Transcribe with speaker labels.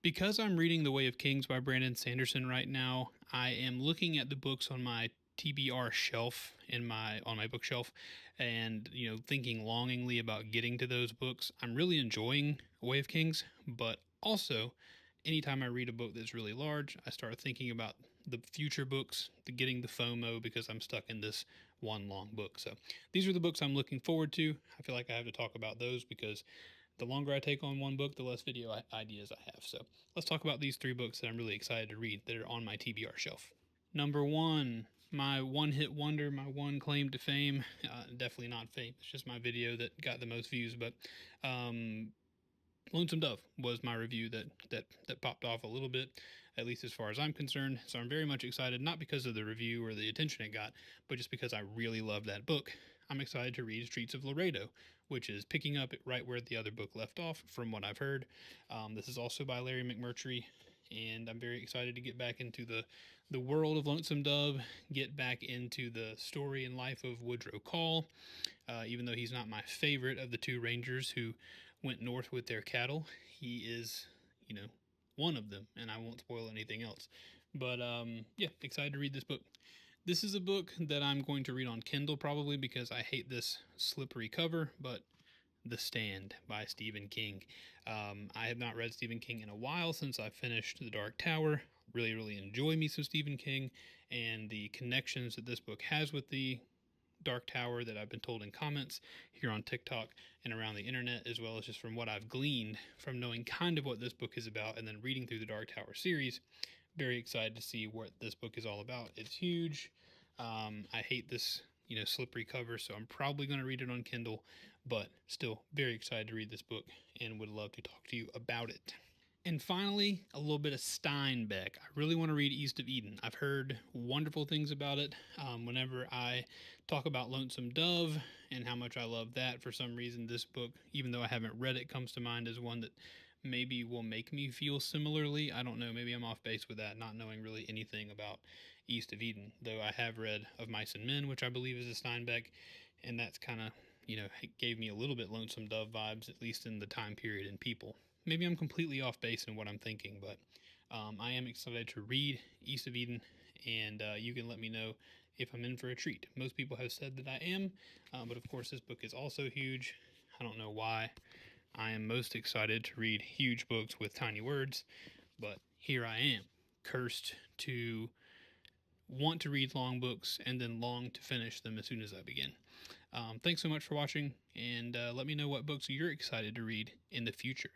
Speaker 1: Because I'm reading The Way of Kings by Brandon Sanderson right now, I am looking at the books on my TBR shelf on my bookshelf, and thinking longingly about getting to those books. I'm really enjoying Way of Kings, but also anytime I read a book that's really large, I start thinking about the future books, getting the FOMO because I'm stuck in this one long book. So these are the books I'm looking forward to. I feel like I have to talk about those because the longer I take on one book, the less video ideas I have. So let's talk about these three books that I'm really excited to read that are on my TBR shelf. Number one, my one hit wonder, my one claim to fame. Definitely not fame. It's just my video that got the most views. But Lonesome Dove was my review that popped off a little bit, at least as far as I'm concerned. So I'm very much excited, not because of the review or the attention it got, but just because I really love that book. I'm excited to read Streets of Laredo, which is picking up right where the other book left off, from what I've heard. This is also by Larry McMurtry, and I'm very excited to get back into the world of Lonesome Dove, get back into the story and life of Woodrow Call, even though he's not my favorite of the two rangers who went north with their cattle. He is, one of them, and I won't spoil anything else. But yeah, excited to read this book. This is a book that I'm going to read on Kindle probably because I hate this slippery cover, but The Stand by Stephen King. I have not read Stephen King in a while since I finished The Dark Tower. Really, really enjoy me some Stephen King, and the connections that this book has with the Dark Tower that I've been told in comments here on TikTok and around the internet, as well as just from what I've gleaned from knowing kind of what this book is about and then reading through the Dark Tower series. Very excited to see what this book is all about. It's huge. I hate this, slippery cover, so I'm probably going to read it on Kindle, but still very excited to read this book and would love to talk to you about it. And finally, a little bit of Steinbeck. I really want to read East of Eden. I've heard wonderful things about it. Whenever I talk about Lonesome Dove and how much I love that, for some reason, this book, even though I haven't read it, comes to mind as one that maybe will make me feel similarly. I don't know. Maybe I'm off base with that, not knowing really anything about East of Eden, though I have read Of Mice and Men, which I believe is a Steinbeck, and that's kind of, it gave me a little bit Lonesome Dove vibes, at least in the time period and people. Maybe I'm completely off base in what I'm thinking, but I am excited to read East of Eden, and you can let me know if I'm in for a treat. Most people have said that I am, but of course this book is also huge. I don't know why. I am most excited to read huge books with tiny words, but here I am, cursed to want to read long books and then long to finish them as soon as I begin. Thanks so much for watching, and let me know what books you're excited to read in the future.